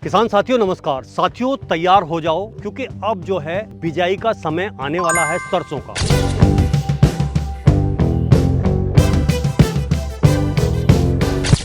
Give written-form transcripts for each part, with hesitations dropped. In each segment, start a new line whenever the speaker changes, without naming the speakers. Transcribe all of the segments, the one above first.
किसान साथियों नमस्कार। साथियों तैयार हो जाओ क्योंकि अब जो है बिजाई का समय आने वाला है सरसों का।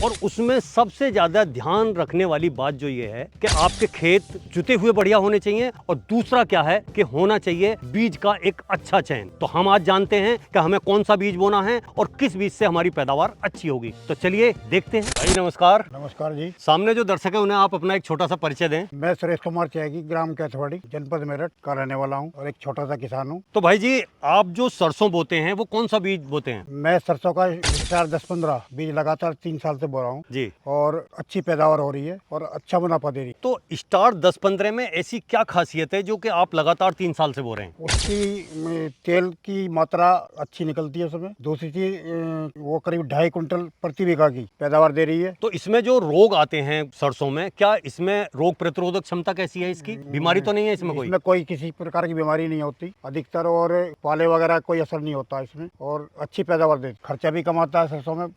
और उसमें सबसे ज्यादा ध्यान रखने वाली बात जो ये है कि आपके खेत जुते हुए बढ़िया होने चाहिए और दूसरा क्या है कि होना चाहिए बीज का एक अच्छा चयन। तो हम आज जानते हैं कि हमें कौन सा बीज बोना है और किस बीज से हमारी पैदावार अच्छी होगी। तो चलिए देखते हैं। भाई नमस्कार।
नमस्कार जी।
सामने जो दर्शक है उन्हें आप अपना एक छोटा सा परिचय दें।
मैं सुरेश कुमार त्यागी, ग्राम कैथवाड़ी, जनपद मेरठ का रहने वाला हूँ और एक छोटा सा किसान हूँ।
तो भाई जी आप जो सरसों बोते हैं वो कौन सा बीज बोते हैं?
मैं सरसों का स्टार 10-15 बीज लगातार 3 साल से बो रहा हूँ
जी।
और अच्छी पैदावार हो रही है और अच्छा मुनाफा दे रही है।
तो स्टार 10-15 में ऐसी क्या खासियत है जो कि आप लगातार 3 साल से बो रहे हैं?
उसकी तेल की मात्रा अच्छी निकलती है उसमें। दूसरी चीज वो करीब 2.5 कुंटल प्रति बीघा की पैदावार दे रही है।
तो इसमें जो रोग आते हैं सरसों में, क्या इसमें रोग प्रतिरोधक क्षमता कैसी है? इसकी बीमारी तो नहीं है इसमें कोई?
इसमें कोई किसी प्रकार की बीमारी नहीं होती अधिकतर, और पाले वगैरह कोई असर नहीं होता इसमें और अच्छी पैदावार देती। खर्चा भी कम आता है सरसों में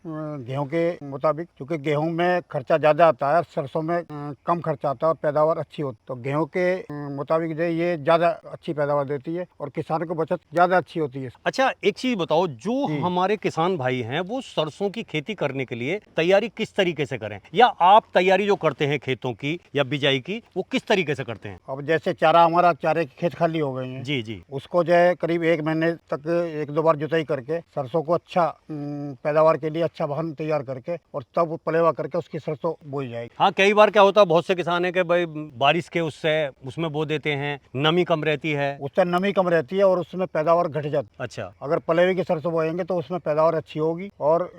गेहूं के मुताबिक, क्योंकि गेहूं में खर्चा ज्यादा आता है, सरसों में कम खर्चा आता है और पैदावार अच्छी होती। तो गेहूं के मुताबिक जो ये ज्यादा अच्छी पैदावार देती है और किसान को बचत ज्यादा अच्छी होती है।
अच्छा एक चीज बताओ, जो हमारे किसान भाई हैं वो सरसों की खेती करने के लिए तैयारी किस तरीके से करें, या आप तैयारी जो करते हैं खेतों की या बिजाई की वो किस तरीके से करते हैं?
अब जैसे हमारा चारे के खेत खाली हो गए हैं
जी जी।
उसको जो है करीब 1 महीने तक 1-2 बार जुताई करके सरसों को अच्छा पैदावार के लिए अच्छा वाहन तैयार करके और तब पलेवा करके उसकी सरसों बोई जाएगी।
हाँ कई बार क्या होता है, बहुत से किसान है कि भाई बारिश के उससे उसमें बो देते हैं, नमी कम रहती है।
उससे नमी कम रहती है और उसमें पैदावार घट जाती है।
अच्छा।
अगर पलेवे की सरसों बोएंगे तो उसमें पैदावार अच्छी होगी और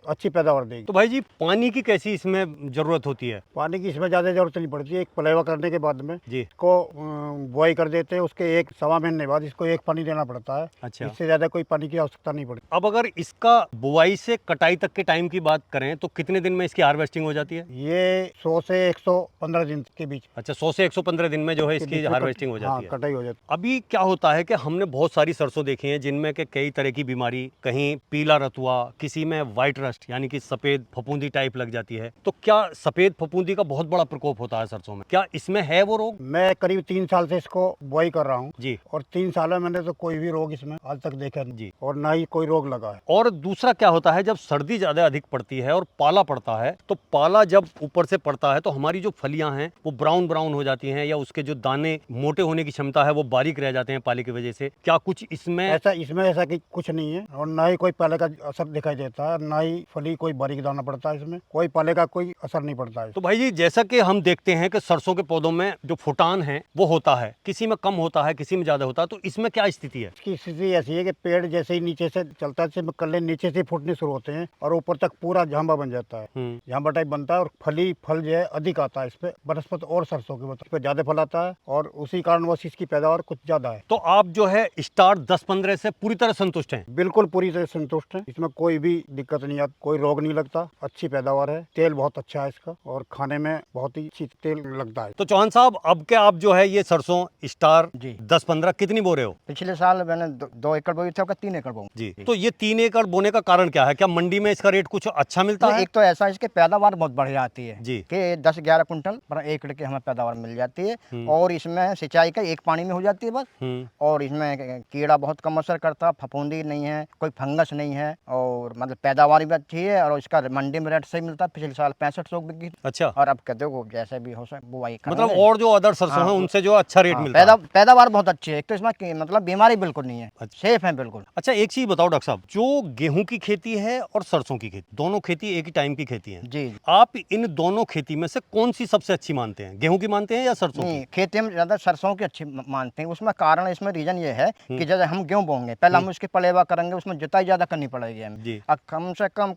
अच्छी पैदावार देगी।
तो भाई जी पानी की कैसी इसमें जरूरत होती है?
पानी की इसमें ज्यादा जरूरत नहीं पड़ती है। एक पलेवा करने के बाद में
जी।
इसको बुआई कर देते हैं, उसके 1-1.25 महीने बाद इसको एक पानी देना पड़ता है।
अच्छा।
इससे ज्यादा कोई पानी की आवश्यकता नहीं पड़ती।
अब अगर इसका बुआई से कटाई तक के टाइम की बात करें तो कितने दिन में इसकी हार्वेस्टिंग हो जाती है?
ये 100 से 115 दिन के बीच।
अच्छा 100 से 115 दिन में जो है
के
इसकी
बीच में
हार्वेस्टिंग हो जाती
हाँ,
है।
कटाई हो जाती
अभी क्या होता है कि हमने बहुत सारी सरसों देखी हैं जिनमें के कई तरह की बीमारी, कहीं पीला रतुआ, किसी में व्हाइट रस्ट यानी कि सफेद फफूंदी टाइप लग जाती है। तो क्या सफेद फफूंदी का बहुत बड़ा प्रकोप होता है सरसों में? क्या इसमें है वो रोग?
मैं करीब 3 साल से इसको बुआई कर रहा हूँ
जी।
और 3 साल में मैंने तो कोई भी रोग इसमें आज तक देखा नहीं
जी।
और ना ही कोई रोग लगा है।
और दूसरा क्या होता है, जब सर्दी ज्यादा अधिक पड़ती है और पाला पड़ता है तो पाला जब ऊपर से पड़ता है तो हमारी जो फलियां हैं वो ब्राउन ब्राउन हो जाती हैं, या उसके जो दाने मोटे होने की क्षमता है वो बारीक रह जाते हैं पाले की वजह से। क्या कुछ इसमें
ऐसा कि कुछ नहीं है और ना ही कोई पाले का असर दिखाई देता है, ना ही फली कोई बारीक दाना पड़ता है। इसमें कोई पाले का कोई असर नहीं पड़ता है।
तो भाई जी जैसा कि हम देखते हैं कि सरसों के पौधों में जो फुटान है वो होता है, किसी में कम होता है, किसी में ज्यादा होता है, तो इसमें क्या स्थिति है?
इसकी स्थिति ऐसी है कि पेड़ जैसे ही नीचे से चलता है कल्ले नीचे से फूटने शुरू होते हैं और ऊपर तक पूरा झांबा बन जाता है। झांबा टाइप बनता है और फल जो है अधिक आता है। इस पे बनस्पति और सरसों के ज्यादा फल आता है और उसी कारणवश इसकी पैदावार कुछ ज्यादा है।
तो आप जो है स्टार 10-15 से पूरी तरह संतुष्ट हैं?
बिल्कुल पूरी तरह संतुष्ट है। इसमें कोई भी दिक्कत नहीं आती, कोई रोग नहीं लगता, अच्छी पैदावार है, तेल बहुत अच्छा है इसका और खाने में बहुत ही अच्छी तेल लगता है।
तो चौहान साहब अब के आप जो है ये सरसों स्टार
जी
10-15 कितनी बो रहे हो?
पिछले साल मैंने 2 एकड़ बोई थी, 3 एकड़ बोई
जी। तो ये 3 एकड़ बोने का कारण क्या है? क्या मंडी में इसका रेट कुछ अच्छा मिलता है?
एक तो ऐसा इसके पैदावार बहुत बढ़िया आती है
जी।
कि 10-11 कुंटल पर एकड़ की हमें पैदावार मिल जाती है और इसमें सिंचाई का एक पानी में हो जाती है बस। और इसमें कीड़ा बहुत कम असर करता, फफूंदी नहीं है, कोई फंगस नहीं है और मतलब पैदावार भी अच्छी है और इसका मंडी में रेट सही मिलता है। पिछले साल 6500 बिकी।
अच्छा।
और अब कहते हो जैसे भी हो सके बुआई
मतलब और जो अदर सरसों है उनसे जो अच्छा रेट मिलता है।
पैदावार बहुत अच्छी है। एक तो इसमें मतलब बीमारी बिल्कुल नहीं है, सेफ है बिल्कुल।
अच्छा एक चीज बताओ डॉक्टर साहब, जो गेहूं की खेती है और सरसों की खेती, दोनों खेती एक ही टाइम की खेती है।
जी।
आप इन दोनों खेती में से कौन सी सबसे अच्छी मानते हैं? गेहूं की मानते हैं या सरसों की?
खेती में ज्यादा सरसों की अच्छी मानते हैं। उसमें कारण, इसमें रीजन ये है कि जैसे हम गेहूं बोएंगे पहले हम उसकी पलेवा करेंगे, उसमें जुताई ज्यादा करनी पड़ेगी हमें। अब कम से कम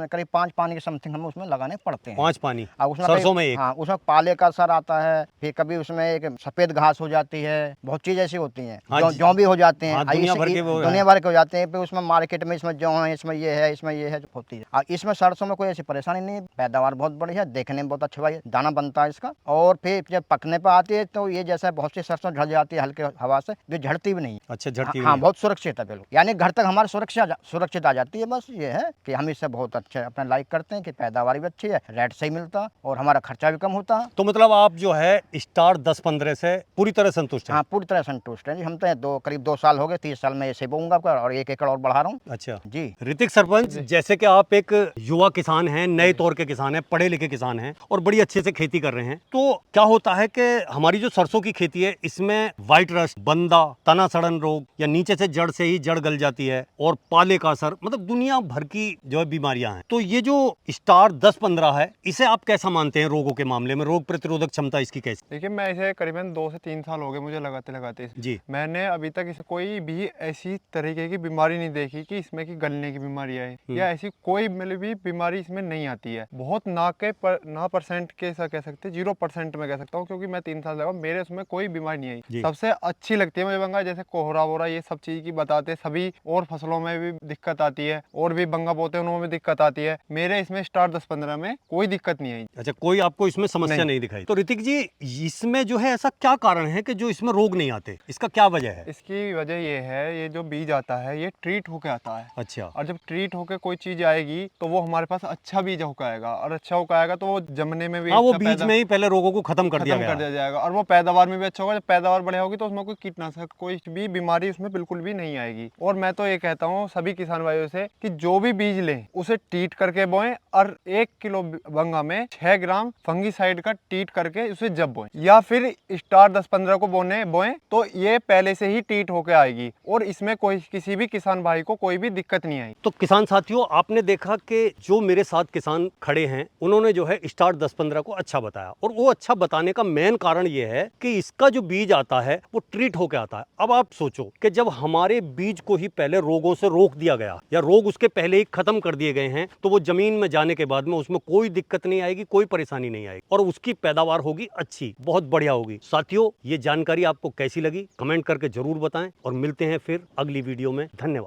करीब 5 पानी के समथिंग हमें उसमें लगाने पड़ते हैं।
5 पानी
उसमें
सरसों में एक।
हाँ, उसमें पाले का असर आता है, फिर कभी उसमें एक सफेद घास हो जाती है, बहुत चीज ऐसी होती है। जौ भी हो जाते हैं,
दुनिया भर के
हो जाते हैं। फिर उसमें मार्केट में इसमें जौ है, इसमें ये है, इसमें ये है, होती है। इसमें सरसों में कोई ऐसी परेशानी नहीं है, पैदावार बहुत बढ़िया है, देखने में बहुत अच्छा भाई दाना बनता है इसका। और फिर जब पकने पर आती है तो ये जैसा बहुत सी सरसों झड़ जाती है हल्के हवा से, जो झड़ती भी नहीं।
अच्छा, झड़ती
हाँ, बहुत सुरक्षित है बिल्कुल, यानी घर तक हमारे सुरक्षित आ जाती है। बस ये है कि हम इससे बहुत अच्छा अपना लाइक करते हैं कि पैदावार भी अच्छी है, रेट सही मिलता और हमारा खर्चा भी कम होता।
तो मतलब आप जो है स्टार 10-15 से पूरी तरह संतुष्ट हैं?
हाँ, पूरी तरह संतुष्ट हैं जी। हम तो करीब 2 साल हो गए, 30 साल में ऐसे बोऊंगा और 1 एकड़ और बढ़ा रहा हूँ।
अच्छा
जी।
ऋतिक सरपंच, जैसे कि आप एक युवा किसान हैं, नए तौर के किसान हैं, पढ़े लिखे किसान हैं और बड़ी अच्छे से खेती कर रहे हैं, तो क्या होता है कि हमारी जो सरसों की खेती है इसमें व्हाइट रस्ट, बंदा, तना सड़न रोग या नीचे से जड़ से ही जड़ गल जाती है और पाले का असर, मतलब दुनिया भर की जो है बीमारियां हैं। तो ये जो स्टार 10-15 है, इसे आप कैसा मानते हैं रोगों के मामले में? रोग प्रतिरोधक क्षमता इसकी कैसी?
देखिए, मैं इसे करीबन 2 से 3 साल हो गए मुझे लगाते
जी।
मैंने अभी तक इसे कोई भी ऐसी तरीके की बीमारी नहीं देखी कि इसमें की गलने की बीमारी है या ऐसी कोई मतलब भी बीमारी इसमें नहीं आती है। बहुत ना परसेंट के ऐसा कह सकते, 0% में कह सकता हूँ, क्योंकि मैं 3 साल लगा, मेरे उसमें कोई बीमारी नहीं आई। सबसे अच्छी लगती है मुझे बंगा, जैसे कोहरा वोहरा ये सब चीज की बताते सभी, और फसलों में भी दिक्कत आती है और भी बंगा बोते हैं उनमें भी दिक्कत आती है। मेरे इसमें स्टार 10-15 में कोई दिक्कत नहीं आई।
अच्छा, कोई आपको इसमें समस्या नहीं दिखाई? तो ऋतिक जी, इसमें जो है ऐसा क्या कारण है कि जो इसमें रोग नहीं आते? इसका क्या वजह है?
इसकी वजह ये है, ये जो बीज आता है ये ट्रीट होके आता है।
अच्छा।
और जब ट्रीट होके कोई चीज आएगी तो वो हमारे पास अच्छा बीज होकर आएगा, और अच्छा होकर आएगा तो वो जमने में भी
हाँ, वो बीज में ही पहले रोगों को खत्म कर दिया
जाएगा और वो पैदावार में भी अच्छा होगा। जब पैदावार बढ़िया होगी तो उसमें कोई कीटनाशक, कोई भी बीमारी उसमें बिल्कुल भी नहीं आएगी। और मैं तो ये कहता हूँ सभी किसान भाइयों से कि जो भी बीज लें उसे ट्रीट करके बोएं, और 1 किलो बंगा में 6 ग्राम फंगीसाइड का ट्रीट करके उसे जब बोएं, या फिर स्टार 10-15 को बोएं तो ये पहले से ही ट्रीट होके आएगी और इसमें कोई किसी भी किसान भाई को कोई भी दिक्कत नहीं आई।
तो किसान साथियों, आपने देखा कि जो मेरे साथ किसान खड़े हैं उन्होंने जो है स्टार 10-15 को अच्छा बताया, और वो अच्छा बताने का मेन कारण ये है कि इसका जो बीज आता है वो ट्रीट होके आता है। अब आप सोचो कि जब हमारे बीज को ही पहले रोगों से रोक दिया गया या रोग उसके पहले ही खत्म कर दिए गए हैं, तो वो जमीन में जाने के बाद में उसमें कोई दिक्कत नहीं आएगी, कोई परेशानी नहीं आएगी और उसकी पैदावार होगी अच्छी, बहुत बढ़िया होगी। साथियों, ये जानकारी आपको कैसी लगी कमेंट करके जरूर बताएं और मिलते हैं फिर अगली वीडियो में। धन्यवाद।